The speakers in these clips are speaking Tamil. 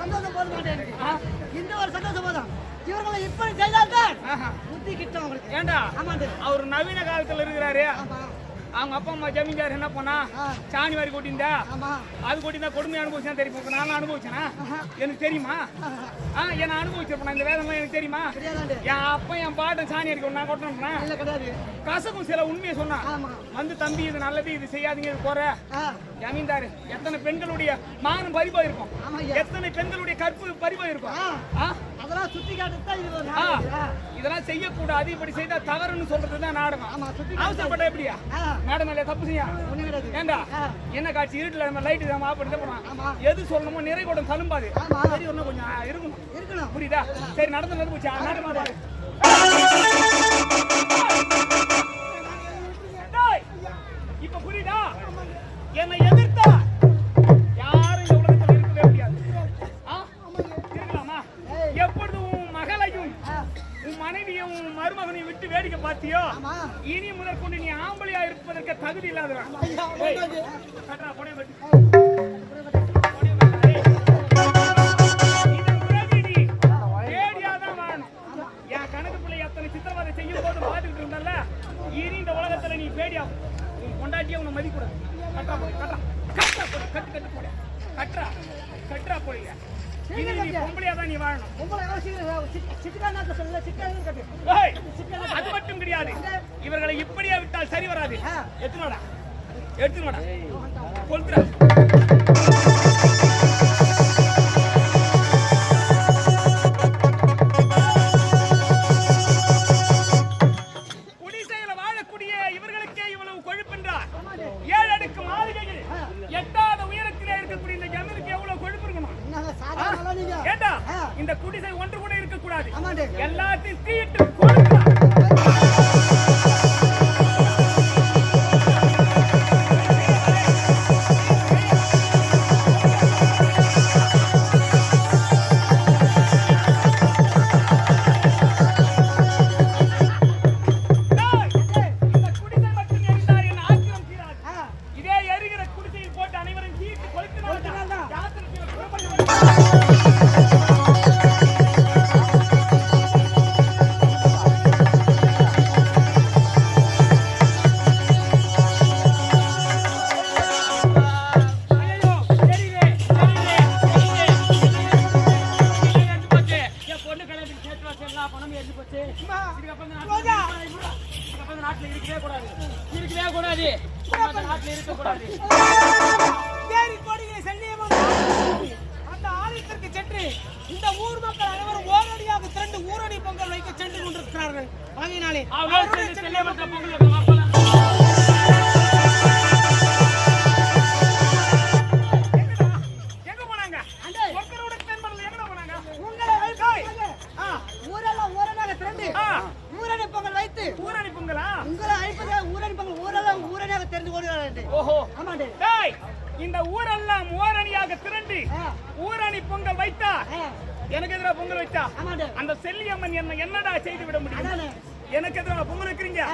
சந்தோஷம் போட மாட்டேன். இந்த ஒரு சந்தோஷம் போதும். இவர்களை இப்படி செய்தால்தான் புத்தி கிட்டும் அவங்களுக்கு. ஏண்டா ஆமாண்டு அவர் நவீன காலத்துல இருக்கிறாரு. ஆமா அவங்க அப்பா அம்மா ஜமீன்தார் என்ன பண்ணா சாணி வாரி கொட்டிந்தா ஆமா அது கொட்டிந்தா கொடுமை அனுபவிச்சா தெரியும். நான் அனுபவிச்சேனா எனக்கு தெரியுமா? என்ன அனுபவிச்சிருப்பேன். இந்த வேதம்லாம் எனக்கு தெரியுமா? என் அப்பா என் பாட்டன் சாணி அடிக்க நான் கொட்டணும்னா கசக்கும் சில உண்மையை சொன்னா வந்து தம்பி இது நல்லது இது செய்யாதீங்க இது போற ஜமீன்தாரு எத்தனை பெண்களுடைய மானம் பறிபோய் இருக்கும், எத்தனை பெண்களுடைய கற்பு பறிபோய் இருக்கும். அதெல்லாம் சுத்தி காட்டுதான் இதெல்லாம் செய்யக்கூடாது, இப்படி செய்தா தவறுன்னு சொல்றதுதான் நாடகம். அவசரப்பட்ட எப்படியா மேடம் இல்ல தப்பு செய்ய ஏண்டா என்ன காட்சி இருட்டுல நம்ம லைட் தான் ஆஃப் போறான். எது சொல்லணுமோ நிறை கூட தழும்பாது. சரி ஒன்னும் கொஞ்சம் இருக்கணும் புரியுதா? சரி நடந்து போச்சு நாடகம். இப்ப புரியுதா? என்னை எதிர்த்தா யாரும் இந்த உலகத்தில் இருக்கவே முடியாது. இருக்கலாமா? எப்பொழுது உன் மகளையும் உன் மனைவியும் உன் மருமகனையும் விட்டு வேடிக்கை பார்த்தியோ இனி முதற்கொண்டு நீ ஆம்பளையா இருப்பதற்கு தகுதி இல்லாதவன். இதன் பிறகு நீ வேடியாதான் வாழணும். என் கணக்கு பிள்ளை அத்தனை சித்திரவதை செய்யும் போது பார்த்துக்கிட்டு இருந்தால இனி இந்த உலகத்துல நீ வேடியா உன் கொண்டாட்டியா உன்னை மதிக்கூடாது. கட்டா போடு கட்டா போடு கட்டு கட்டு போடு கட்டுறா போடுங்க. இனி நீ பொம்பளையாதான் நீ வாழணும். அது மட்டும் கிடையாது, இவர்களை இப்படியே விட்டால் சரி வராது. எடுத்துனோடா கொல்றா. குடிசையில வாழக்கூடிய இவர்களுக்கே இவ்வளவு கொழுப்பென்றார். 7 அடுக்கு மாளிகையில் எட்டாத உயரத்திலே இருக்கக்கூடிய இந்த ஜமீனுக்கு எவ்வளவு கொழுப்பு இருக்கணும்? ஏண்டா இந்த குடிசை ஒன்று கூட இருக்கக்கூடாது. எல்லாத்தையும் தீயிட்டு கொடுக்கலாம். அந்த ஆலயத்திற்கு சென்று இந்த ஊர் மக்கள் அனைவரும் ஓரடியாக திரண்டு ஊரணி பொங்கல் வைக்க சென்று கொண்டிருக்கிறார்கள். ஆகையினாலே ஊரெல்லாம் ஊரனாக திரண்டு ஊரணி பொங்கல் வைத்து ஊரணி பொங்கலா உங்களை அழைப்பதே ஊரணி பொங்கல் ஊரெல்லாம் ஊரணியாக தெரிந்து கொள்கிறார்கள். ஓஹோ ஆமாண்டே. இந்த ஊரெல்லாம் ஊரணியாக திரண்டு ஊரணி பொங்கல் வைத்தா எனக்கு எதிராக பொங்கல் வைத்தா அந்த செல்லியம்மன் என்ன என்னடா செய்து விட முடியும்? எனக்கு எதிராக பொங்கல் வைக்கிறீங்க.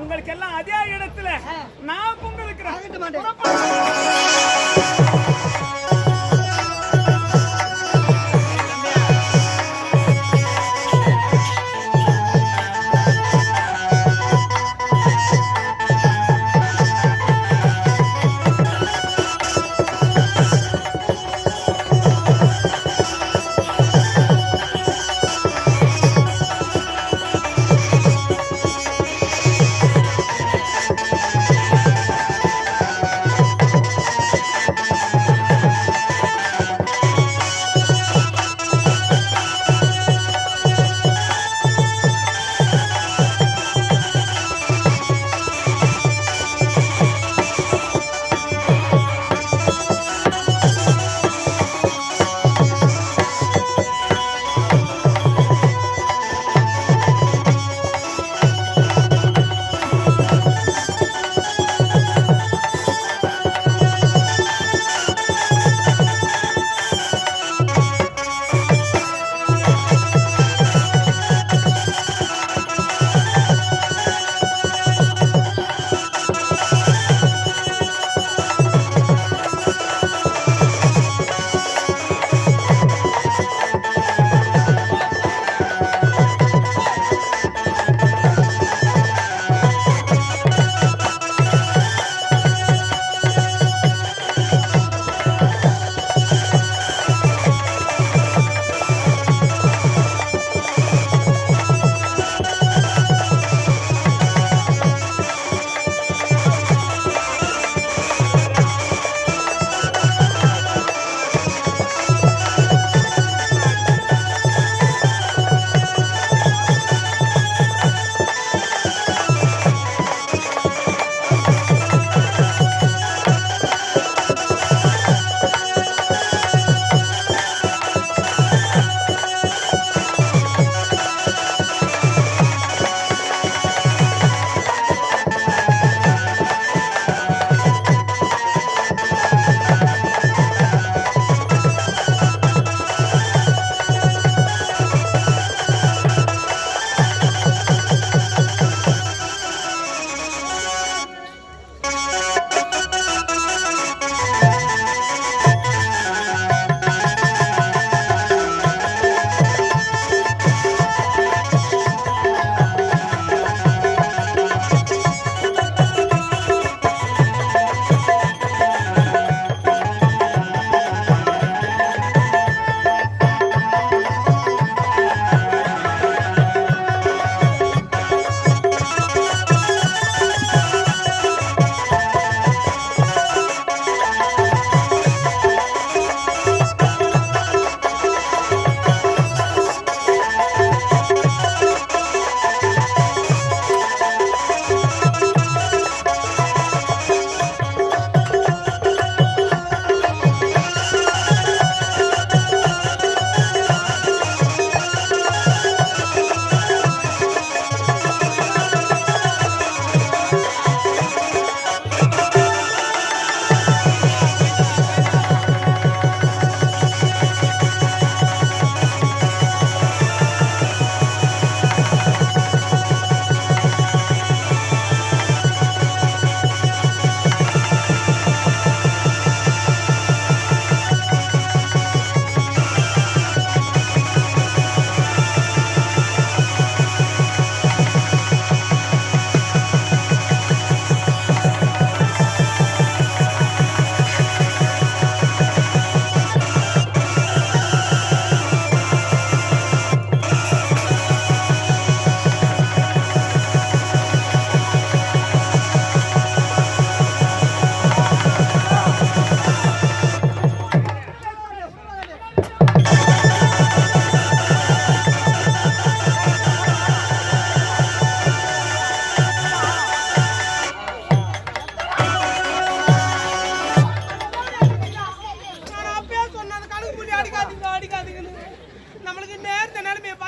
உங்களுக்கு எல்லாம் அதே இடத்துல நான் பொங்கல் வைக்கிறேன்.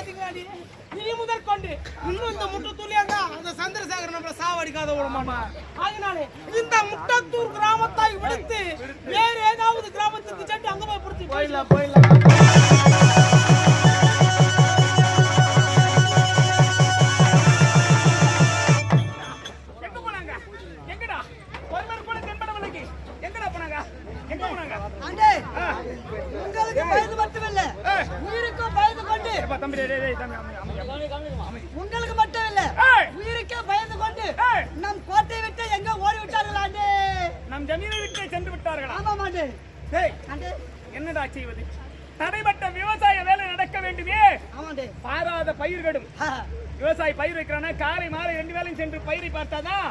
பாத்தீங்களா இனி முதல் கொண்டு இன்னும் இந்த முட்டத்தூர்லயே தான் அந்த சந்திரசேகர் நம்மள சாவடிக்காத விடமாமா. அதனால இந்த முட்டத்தூர் கிராமத்தை விடுத்து வேற ஏதாவது கிராமத்துக்கு சென்று அங்க போய் புடிச்சு போயிடலாம். எங்க போனாங்க? எங்கடா? ஒருவர் கூட தென்படவில்லை. எங்கடா போனாங்க? எங்க போனாங்க? அண்டே உங்களுக்கு பயந்து மட்டும் இல்ல உயிருக்கு பயந்து கொண்டு தம்பி டேய் தம்பி உங்களுக்கு மட்டும் இல்ல உயிருக்கு பயந்து கொண்டு நம் கோட்டை விட்டு எங்க ஓடி விட்டார்கள் அண்டே. நம் ஜமீனை விட்டு சென்று விட்டார்களா? ஆமாம் அண்டே. டேய் அண்டே என்னடா செய்வது? தடைப்பட்ட விவசாய வேலை நடக்க வேண்டுமே. ஆமாண்டே. பாராத பயிர்களும் விவசாயி பயிர் வைக்கிறானா காலை மாலை 2 வேளையும் சென்று பயிரை பார்த்தாதான்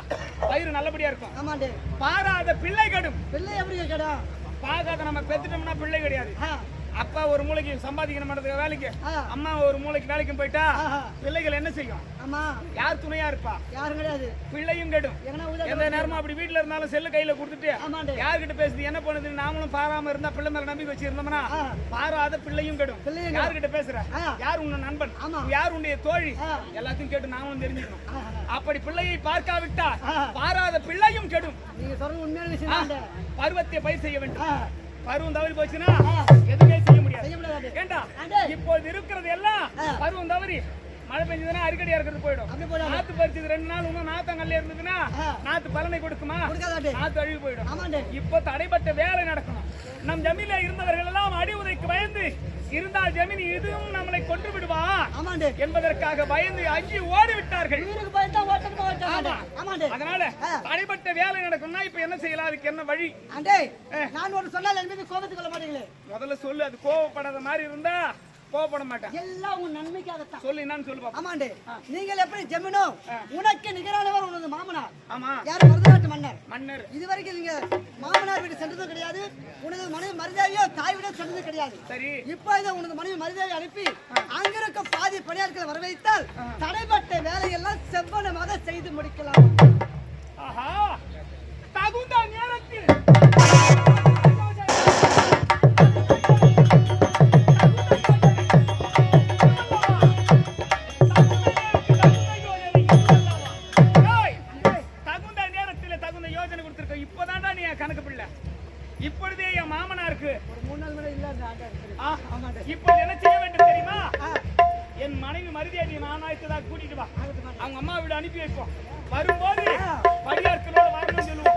பயிர் நல்லபடியா இருக்கும். ஆமாண்டே. பாராத பிள்ளைகளும் பிள்ளை எப்படி இருக்கடா? பார்க்காத நம்ம பெத்துட்டோம்னா பிள்ளை கிடையாது. அப்பா ஒரு மூளைக்கு சம்பாதிக்கணும் வேலைக்கு, அம்மா ஒரு மூளைக்கு வேலைக்கும் போயிட்டா பிள்ளைகள் என்ன செய்யும்? ஆமா யார் துணையா இருப்பா? யாரும் கிடையாது. பிள்ளையும் கெடும். எந்த நேரமும் அப்படி வீட்டுல இருந்தாலும் செல்லு கையில கொடுத்துட்டு யார்கிட்ட பேசுது என்ன பண்ணுது நாமளும் பாராம இருந்தா பிள்ளை மேல நம்பி வச்சிருந்தோம்னா பாராத பிள்ளையும் கெடும். யார்கிட்ட பேசுற? யார் உன்ன நண்பன்? யார் உன்னுடைய தோழி? எல்லாத்தையும் கேட்டு நாமளும் தெரிஞ்சுக்கணும். அப்படி பிள்ளையை பார்க்காவிட்டா பாராத பிள்ளையும் கெடும். நீங்க சொல்றது உண்மையான விஷயம். பருவத்தை பயிர் செய்ய வேண்டும். பருவம் தவறி போச்சுன்னா எதுவுமே செய்ய முடியாது. ஏண்டா இப்போது இருக்கிறது எல்லாம் பருவம் தவறி மழை பெஞ்சதுன்னா அரிக்கடியா இருக்கிறது போயிடும். நாத்து பறிச்சது 2 நாள் இன்னும் நாத்தங்கல்ல இருந்ததுன்னா நாத்து பலனை கொடுக்குமா? நாத்து அழிவு போயிடும். இப்போ தடைப்பட்ட வேலை நடக்கணும். நம் ஜமீன்ல இருந்தவர்கள் எல்லாம் அடி உதைக்கு பயந்து இருந்தால் ஜமீன் இதுவும் நம்மளை கொன்று விடுவா என்பதற்காக பயந்து அஞ்சி ஓடி விட்டார்கள். அதனால தடைப்பட்ட வேலை நடக்கணும்னா இப்ப என்ன செய்யலாம்? அதுக்கு என்ன வழி? நான் ஒரு சொன்னால் என் மீது கோபத்துக்கு கொள்ள மாட்டீங்களே. முதல்ல சொல்லு. அது கோபப்படாத மாதிரி இருந்தா கோபப்பட மாட்டேன். எல்லாம் உன் நன்மைக்காகத்தான். சொல்லு என்னன்னு சொல்லு பாப்போம். ஆமாண்டே. நீங்கள் எப்படி ஜெமினோ உனக்கு நிகரானவர் உனது மாமனார். ஆமா. யார்? மருதநாட்டு மன்னர். இதுவரைக்கும் நீங்க மாமனார் வீட்டு சென்றதும் கிடையாது. உனது மனைவி மருதாவியோ தாய் வீட சென்றதும் கிடையாது. சரி. இப்போ இதை உனது மனைவி மருதாவி அனுப்பி அங்கிருக்க பாதி பணியாட்களை வரவைத்தால் தடைப்பட்ட வேலையெல்லாம் செவ்வனமாக செய்து முடிக்கலாம். ஆஹா, தகுந்த நேரத்தில் இப்பொழுதே என் மாமனாருக்கு ஒரு 3 நாள் மேல இல்ல. இப்ப என்ன செய்ய வேண்டும் தெரியுமா? என் மனைவி மருதியாடி நான் ஆயத்ததா கூட்டிட்டு வா. அவங்க அம்மா வீடு அனுப்பி வைப்போம். வரும்போது பரியாட்களோட வரணும்னு சொல்லுவோம்.